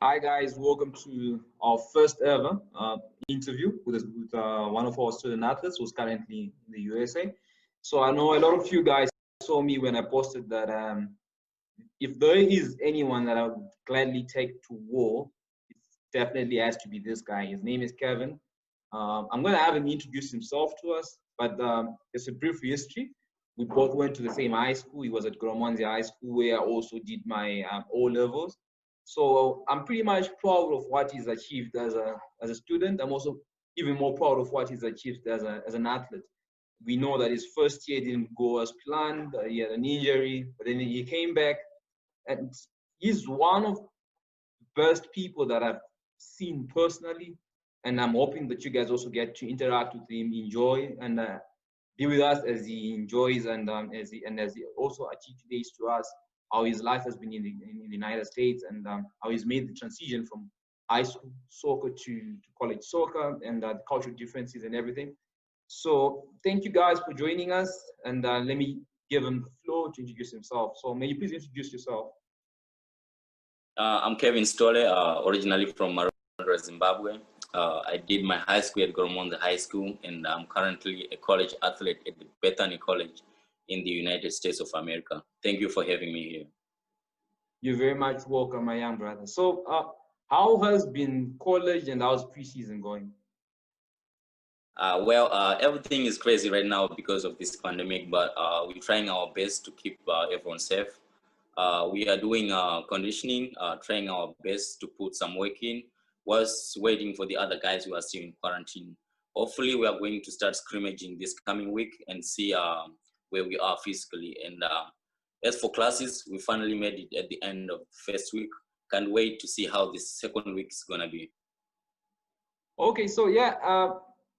Hi guys, welcome to our first ever interview with one of our student athletes who's currently in the USA. So I know a lot of you guys saw me when I posted that if there is anyone that I would gladly take to war, it definitely has to be this guy. His name is Kevin. I'm going to have him introduce himself to us, but it's a brief history. We both went to the same high school. He was at Gromonzi High School, where I also did my O levels. So I'm pretty much proud of what he's achieved as a student. I'm also even more proud of what he's achieved as an athlete. We know that his first year didn't go as planned. He had an injury, but then he came back, and he's one of the best people that I've seen personally. And I'm hoping that you guys also get to interact with him, enjoy, and be with us as he enjoys and as he also articulates to us how his life has been in the United States, and how he's made the transition from high school soccer to college soccer, and the cultural differences and everything. So thank you guys for joining us, and let me give him the floor to introduce himself. So may you please introduce yourself? I'm KEVIN SITHOLE, originally from Zimbabwe. I did my high school at Gromonzi High School, and I'm currently a college athlete at the Bethany College in the United States of America. Thank you for having me here. You're very much welcome, my young brother. So how has been college and how's preseason going? Everything is crazy right now because of this pandemic, but we're trying our best to keep everyone safe. We are doing conditioning, trying our best to put some work in, whilst waiting for the other guys who are still in quarantine. Hopefully, we are going to start scrimmaging this coming week and see where we are physically. And as for classes, we finally made it at the end of the first week. Can't wait to see how this second week is gonna be. Okay, so yeah,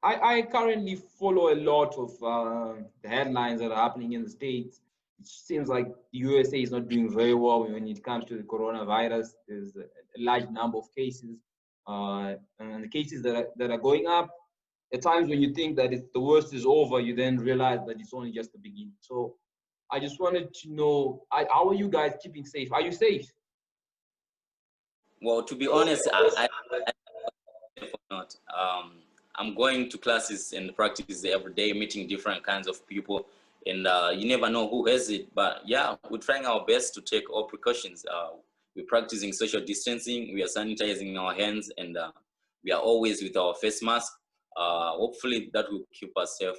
I currently follow a lot of the headlines that are happening in the States. It seems like the USA is not doing very well when it comes to the coronavirus. There's a large number of cases, and the cases that are going up. At times when you think that the worst is over, you then realize that it's only just the beginning. So I just wanted to know, how are you guys keeping safe? Are you safe? Well, to be honest, I not. I'm going to classes and practice every day, meeting different kinds of people, and you never know who has it. But yeah, we're trying our best to take all precautions. We're practicing social distancing, we are sanitizing our hands, and we are always with our face mask. Hopefully that will keep us safe.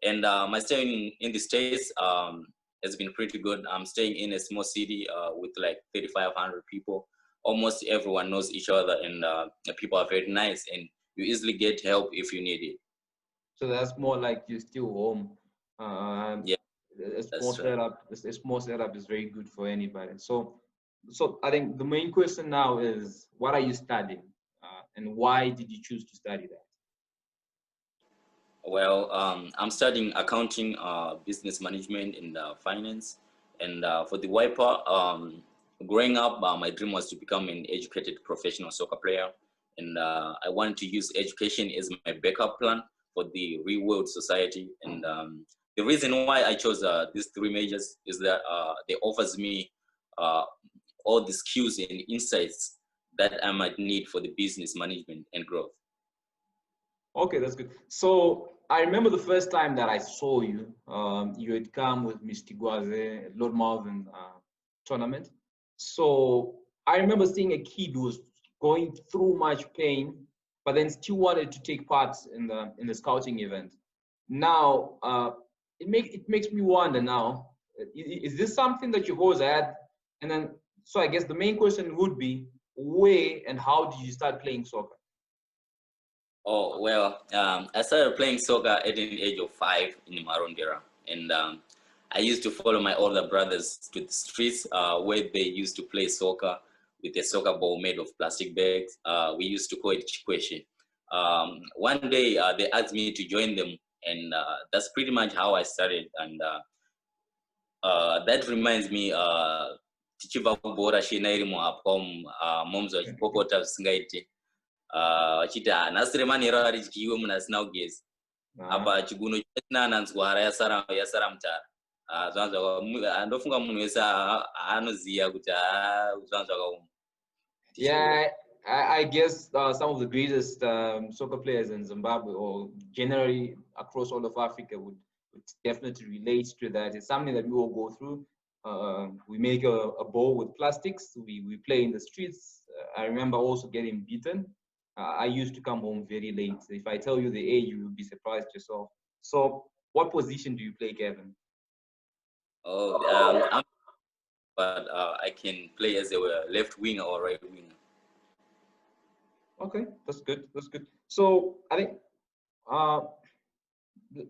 And my stay in the States has been pretty good. I'm staying in a small city with like 3,500 people. Almost everyone knows each other, and people are very nice, and you easily get help if you need it. So that's more like you're still home. Yeah, A small setup is very good for anybody. So I think the main question now is, what are you studying, and why did you choose to study that? Well, I'm studying accounting, business management, and finance. And for the why part, growing up, my dream was to become an educated professional soccer player. And I wanted to use education as my backup plan for the real world society. And the reason why I chose these three majors is that they offers me all the skills and insights that I might need for the business management and growth. Okay, that's good. So I remember the first time that I saw you, you had come with Mr. Guaze at Lord Malvern tournament. So I remember seeing a kid who was going through much pain, but then still wanted to take part in the scouting event. Now, it makes me wonder now, is this something that you've always had? And then, so I guess the main question would be, where and how did you start playing soccer? Oh, well, I started playing soccer at the age of 5 in Marondera. And I used to follow my older brothers to the streets where they used to play soccer with a soccer ball made of plastic bags. We used to call it chikweshe. One day they asked me to join them, and that's pretty much how I started. And that reminds me, tichibva kubhora shena iri muhapom momzo achipopota zvisingaite. Vachiti nhasi remanhero aridyiwe munhu asina kugeza apa chiguno china ananzwara yasara mutara. Ndofunga munhu wese anoziva kuti zvanhu zvakaoma. Yeah, I guess some of the greatest soccer players in Zimbabwe, or generally across all of Africa, would definitely relate to that. It's something that we all go through. We make a ball with plastics. We play in the streets. I remember also getting beaten. I used to come home very late. If I tell you the age, you will be surprised yourself. So, what position do you play, Kevin? Oh, but I can play as a left winger or right winger. Okay, that's good. That's good. So, I think uh,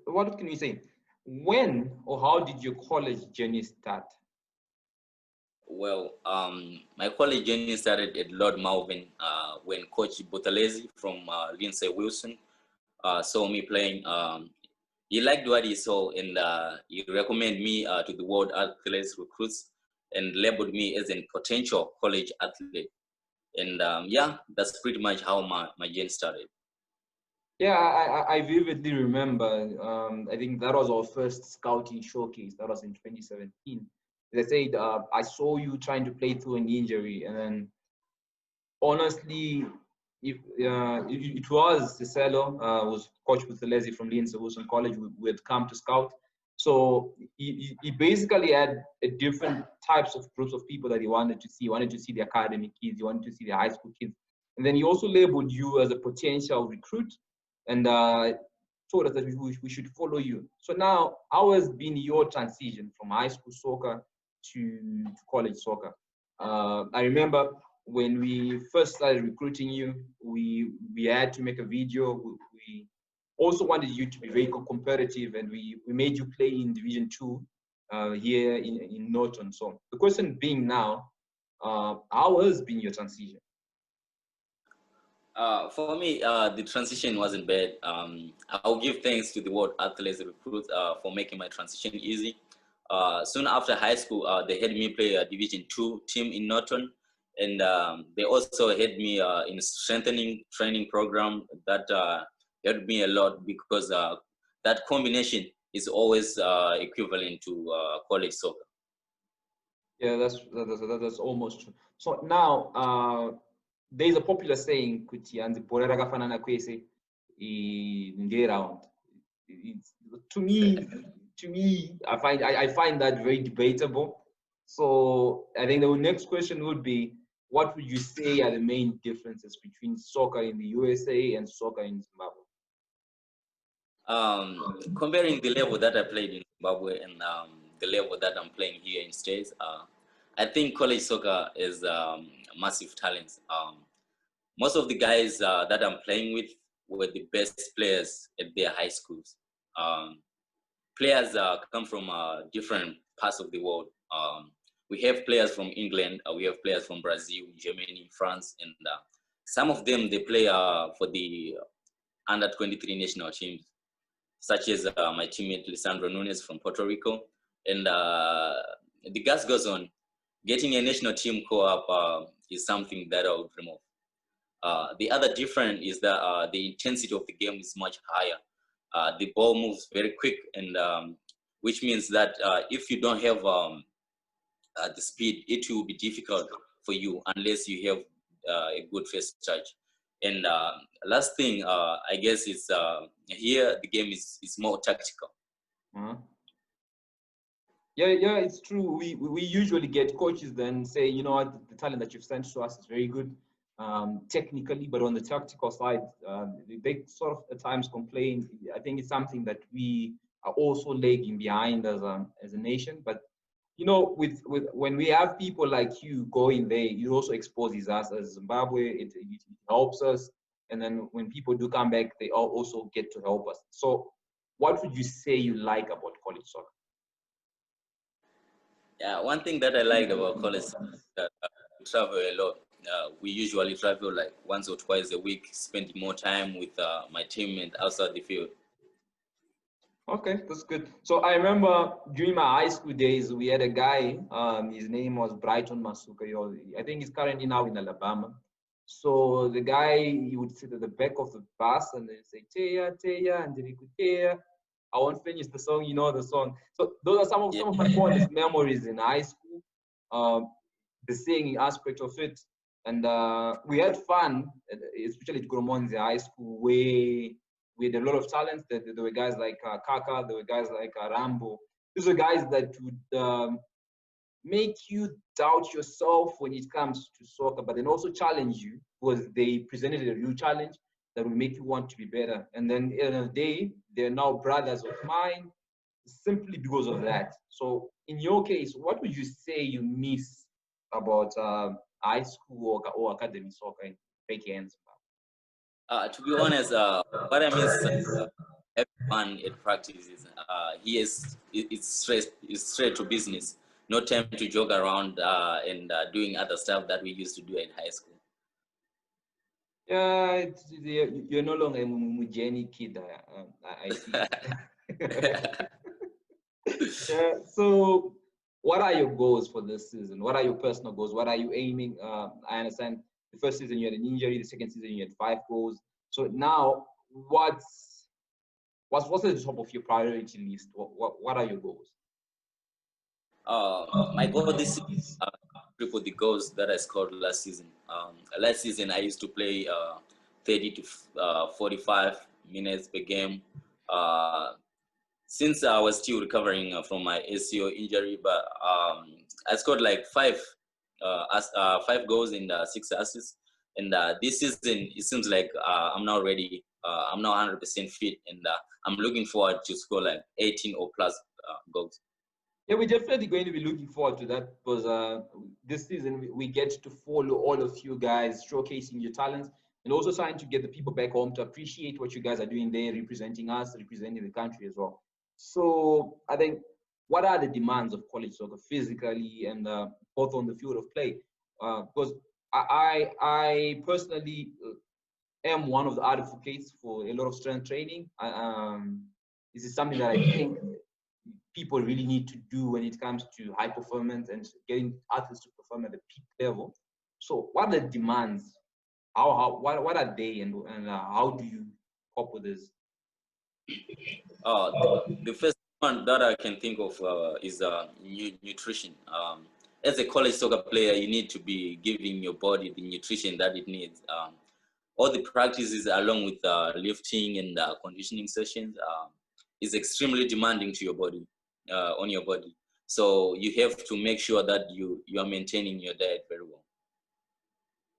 what can we say? When or how did your college journey start? Well, my college journey started at Lord Malvin when Coach Botalezi from Lindsay Wilson saw me playing. He liked what he saw, and he recommended me to the World Athletes Recruits and labeled me as a potential college athlete. And yeah, that's pretty much how my journey started. Yeah, I vividly remember. I think that was our first scouting showcase. That was in 2017. They said, I saw you trying to play through an injury. And then, honestly, if it was Cicelo, was Coach Buthelezi from Lindsay Wilson College, who had come to scout. So he basically had a different types of groups of people that he wanted to see. He wanted to see the academy kids. He wanted to see the high school kids. And then he also labeled you as a potential recruit, and told us that we should follow you. So now, how has been your transition from high school soccer to college soccer? I remember when we first started recruiting you, we had to make a video. We also wanted you to be very competitive, and we made you play in Division 2 here in Norton. So the question being now, how has been your transition? For me, the transition wasn't bad. I'll give thanks to the World Athletes Recruit for making my transition easy. Soon after high school, they had me play a Division 2 team in Norton, and they also had me in strengthening training program that helped me a lot because that combination is always equivalent to college soccer. Yeah, that's almost true. So now, there's a popular saying kuti anzi bhora rakafanana kwese nderound. To me, I find that very debatable. So I think the next question would be, what would you say are the main differences between soccer in the USA and soccer in Zimbabwe? Comparing the level that I played in Zimbabwe and the level that I'm playing here in States, I think college soccer is massive talents. Most of the guys that I'm playing with were the best players at their high schools. Players come from different parts of the world. We have players from England, we have players from Brazil, Germany, France, and some of them, they play for the under 23 national teams, such as my teammate Lisandro Nunes from Puerto Rico. And the gas goes on. Getting a national team co-op is something that I would dream of. The other difference is that the intensity of the game is much higher. The ball moves very quick, and which means that if you don't have the speed, it will be difficult for you unless you have a good first touch. And last thing, I guess, is here the game is more tactical. Uh-huh. Yeah, it's true. We usually get coaches then say, you know what, the talent that you've sent to us is very good technically, but on the tactical side, they sort of at times complain. I think it's something that we are also lagging behind as a nation. But you know, with when we have people like you going there, it also exposes us as Zimbabwe. It helps us, and then when people do come back, they also get to help us. So, what would you say you like about college soccer? Yeah, one thing that I liked about college is that we travel a lot. We usually travel like once or twice a week, spending more time with my teammates outside the field. Okay, that's good. So I remember during my high school days, we had a guy. His name was Brighton Masuka. I think he's currently now in Alabama. So the guy, he would sit at the back of the bus and then say, Teya, Teya, and then he could Teya. I won't finish the song, you know the song. So those are some of my fondest memories in high school. The singing aspect of it. And we had fun, especially at Goromonzi High School, where we had a lot of talent. There were guys like Kaka, there were guys like Rambo. These are guys that would make you doubt yourself when it comes to soccer, but then also challenge you, because they presented a real challenge that will make you want to be better. And then at the end of the day, they're now brothers of mine simply because of that. So in your case, what would you say you miss about high school or academy soccer in Becky? To be honest, what I miss everyone at practice is it's straight to business. No time to joke around and doing other stuff that we used to do in high school. Yeah, you're no longer a Mujeni kid. I see. Yeah, so what are your goals for this season? What are your personal goals? What are you aiming? I understand the first season you had an injury, the second season you had 5 goals. So now what's at the top of your priority list? What are your goals? My goal this season is triple the goals that I scored last season. Last season I used to play 30 to 45 minutes per game. Since I was still recovering from my ACL injury, but I scored like 5 goals and 6 assists. And this season, it seems like I'm now ready. I'm now 100% fit, and I'm looking forward to score like 18 or plus goals. Yeah, we're definitely going to be looking forward to that, because this season we get to follow all of you guys showcasing your talents, and also trying to get the people back home to appreciate what you guys are doing there, representing us, representing the country as well. So I think, what are the demands of college soccer physically and both on the field of play? Because I personally am one of the advocates for a lot of strength training. This is something that I think people really need to do when it comes to high performance and getting athletes to perform at a peak level. So what are the demands? What are they, and how do you cope with this? The first one that I can think of is nutrition. As a college soccer player, you need to be giving your body the nutrition that it needs. All the practices along with lifting and conditioning sessions is extremely demanding to your body, on your body. So you have to make sure that you are maintaining your diet very well.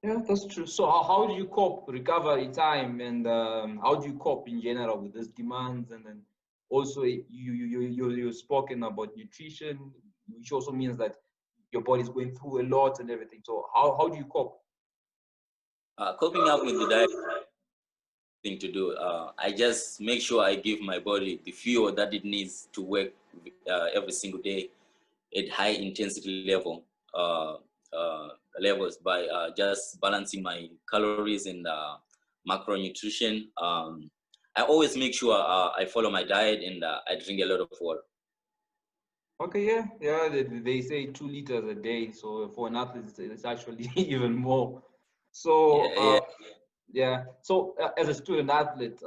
Yeah, that's true. So how do you cope recovery time, and how do you cope in general with these demands? And then also you've spoken about nutrition, which also means that your body's going through a lot and everything. So how do you cope? Coping up with the diet thing to do. I just make sure I give my body the fuel that it needs to work every single day at high intensity levels by just balancing my calories and macronutrition. I always make sure I follow my diet and I drink a lot of water. Okay, yeah. They say 2 liters a day. So for an athlete, it's actually even more. So yeah. So as a student athlete,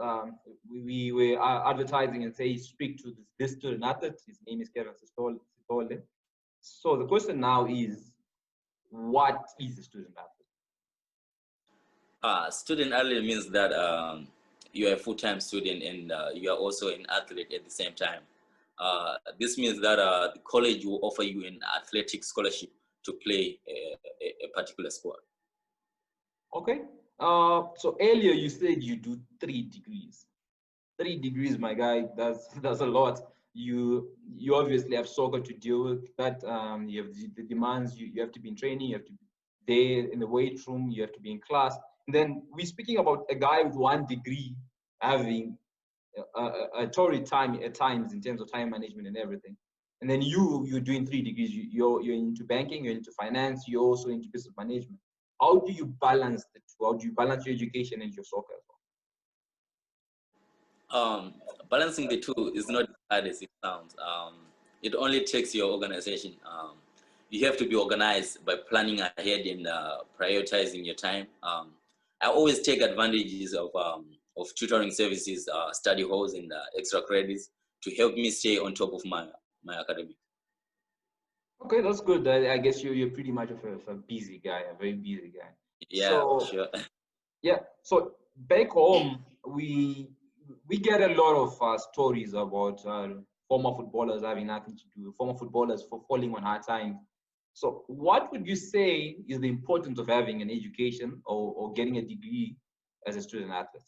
we were advertising and say speak to this student athlete. His name is KEVIN Sithole. So the question now is, what is a student athlete? Student athlete means that you're a full-time student and you are also an athlete at the same time. This means that the college will offer you an athletic scholarship to play a particular sport. Okay. So earlier you said you do 3 degrees. 3 degrees, my guy. That's a lot. You obviously have soccer to deal with. That you have the demands. You have to be in training. You have to be there in the weight room. You have to be in class. And then we're speaking about a guy with 1 degree having a torrid time at times in terms of time management and everything. And then you're doing 3 degrees. You're into banking. You're into finance. You're also into business management. How do you balance the two? How do you balance your education and your soccer as well? Balancing the two is not as hard as it sounds. It only takes your organization. You have to be organized by planning ahead and prioritizing your time. I always take advantages of tutoring services, study halls, and extra credits to help me stay on top of my academic. Okay, that's good. I guess you're pretty much of a busy guy, a very busy guy. Yeah, for So sure. yeah, so back home we get a lot of stories about former footballers having nothing to do, former footballers for falling on hard times. So what would you say is the importance of having an education or getting a degree as a student athlete?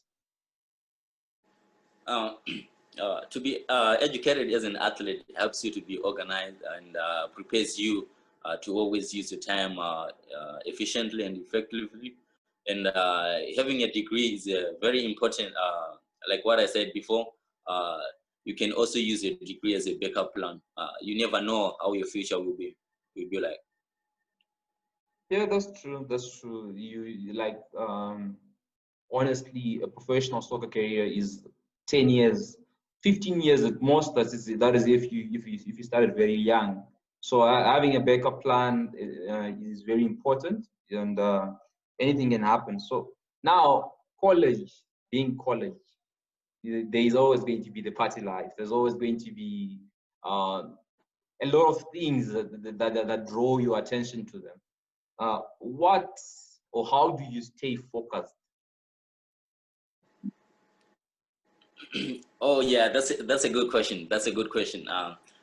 Uh, to be educated as an athlete helps you to be organized and prepares you to always use your time efficiently and effectively. And having a degree is very important. Like what I said before, uh, you can also use your degree as a backup plan. You never know how your future will be like. Yeah, that's true. That's true. You like honestly, a professional soccer career is 10 years, 15 years at most. That is if you started very young. So having a backup plan is very important, and anything can happen. So now college, being college, there is always going to be the party life. There's always going to be a lot of things that draw your attention to them. What or how do you stay focused? Oh yeah, that's a good question. That's a good question.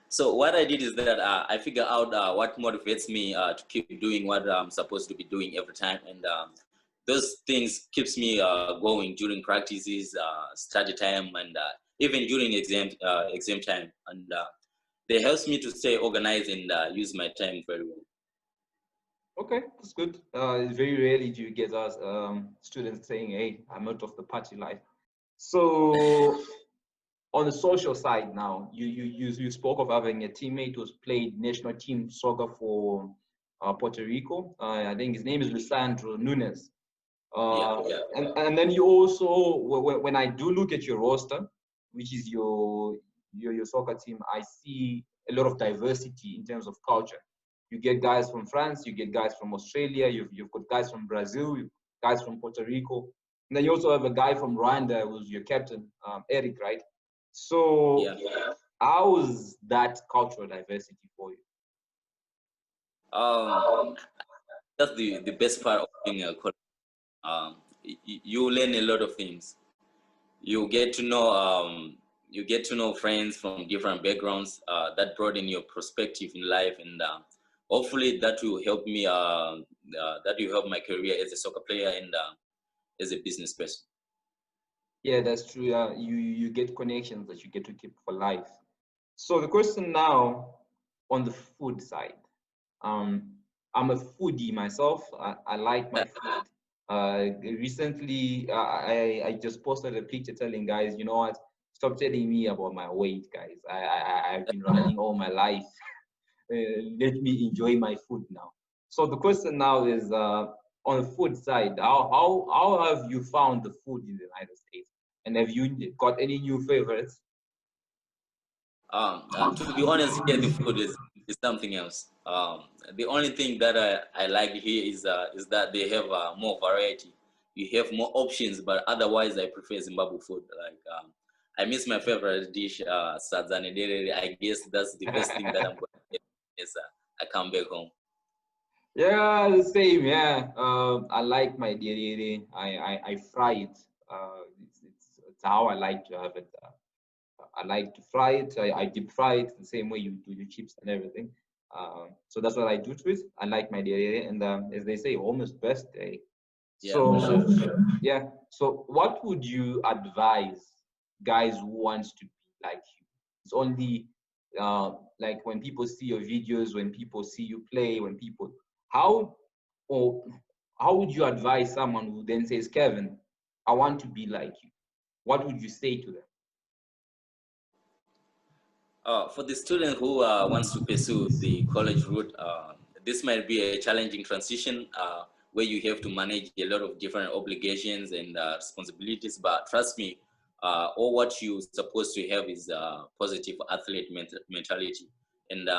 So what I did is that I figure out what motivates me to keep doing what I'm supposed to be doing every time, and those things keeps me going during practices, study time, and even during exam time, and they helps me to stay organized and use my time very well. Okay, that's good. Very rarely do you get us students saying, "Hey, I'm out of the party life." So, on the social side now, you spoke of having a teammate who's played national team soccer for Puerto Rico. I think his name is Lisandro Nunes. Yeah, Uh, yeah. and then you also, when I do look at your roster, which is your soccer team, I see a lot of diversity in terms of culture. You get guys from France, you get guys from Australia, you've got guys from Brazil, you've guys from Puerto Rico, and then you also have a guy from Rwanda who's your captain, Eric, right? So, Yeah. how's that cultural diversity for you? Um, that's the best part of being a college. You learn a lot of things. You get to know friends from different backgrounds that broaden your perspective in life, and hopefully that will help my career as a soccer player and as a business person. Yeah, that's true. You get connections that you get to keep for life. So the question now on the food side. Um, I'm a foodie myself. I like my food. Recently, I just posted a picture telling guys, you know what? Stop telling me about my weight, guys. I've been running all my life. Let me enjoy my food now. So the question now is on the food side, how have you found the food in the United States? And have you got any new favorites? To be honest, here the food is something else. The only thing that I like here is that they have more variety. You have more options, but otherwise, I prefer Zimbabwe food. Like I miss my favorite dish, sadzane derere. I guess that's the best thing that I'm going to get as I come back home. Yeah, the same. Yeah, I like my dere. I fry it. It's how I like to have it. I like to fry it. I deep fry it the same way you do your chips and everything. So that's what I do to it. I like my dere, and as they say, home is best. Eh? Yeah, for So sure. yeah. So what would you advise guys who wants to be like you? It's only like when people see your videos, when people see you play, when people how or how would you advise someone who then says, Kevin, I want to be like you? What would you say to them? For the student who wants to pursue the college route, this might be a challenging transition where you have to manage a lot of different obligations and responsibilities. But trust me, all what you're supposed to have is positive athlete mentality. And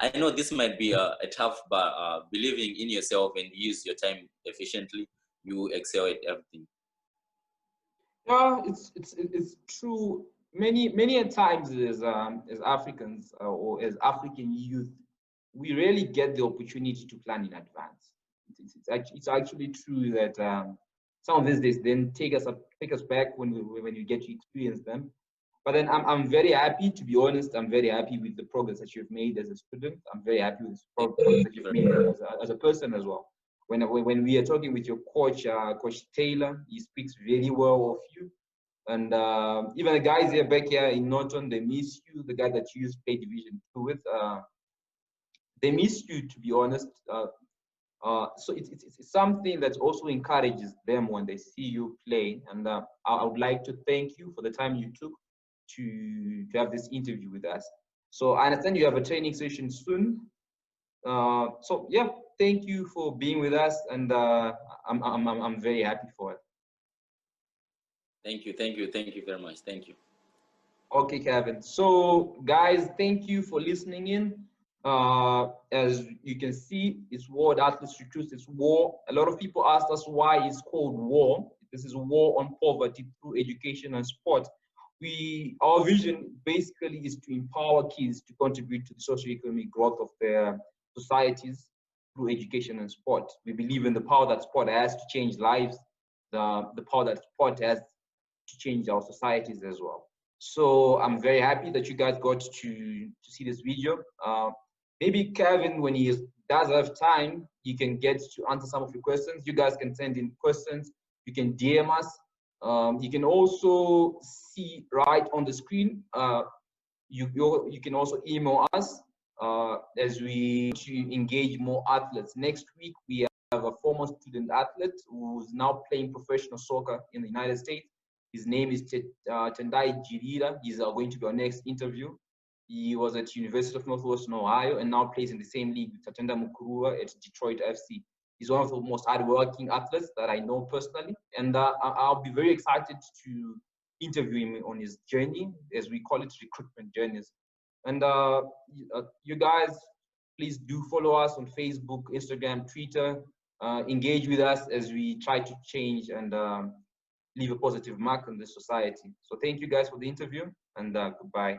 I know this might be a tough, but believing in yourself and use your time efficiently, you excel at everything. Yeah, it's true. Many a times as Africans or as African youth, we rarely get the opportunity to plan in advance. it's actually true that some of these days then take us back when you get to experience them. But then I'm very happy, to be honest. I'm very happy with the progress that you've made as a student. I'm very happy with the progress that you've made as a person as well. When we are talking with your coach, Coach Taylor, he speaks very well of you. And even the guys here back here in Norton, they miss you. The guy that you used to play Division 2 with, they miss you, to be honest. So it's something that also encourages them when they see you play. And I would like to thank you for the time you took to have this interview with us. So I understand you have a training session soon. So yeah, thank you for being with us, and I'm very happy for it. Thank you very much. Thank you. Okay, Kevin. So guys, thank you for listening in. As you can see, it's World Athletes Recruits. It's war. A lot of people asked us why it's called war. This is a war on poverty through education and sport. Our vision basically is to empower kids to contribute to the socio-economic growth of their societies through education and sport. We believe in the power that sport has to change lives, the power that sport has to change our societies as well. So I'm very happy that you guys got to see this video. Maybe Kevin, when he does have time, he can get to answer some of your questions. You guys can send in questions. You can DM us. You can also see right on the screen. You can also email us as we engage more athletes. Next week, we have a former student athlete who's now playing professional soccer in the United States. His name is Tendai Jirira. He's going to be our next interview. He was at University of Northwestern Ohio and now plays in the same league with Tatenda Mukurua at Detroit FC. He's one of the most hardworking athletes that I know personally, and I'll be very excited to interview him on his journey, as we call it, recruitment journeys. And you guys, please do follow us on Facebook, Instagram, Twitter. Engage with us as we try to change and leave a positive mark on this society. So thank you guys for the interview, and goodbye.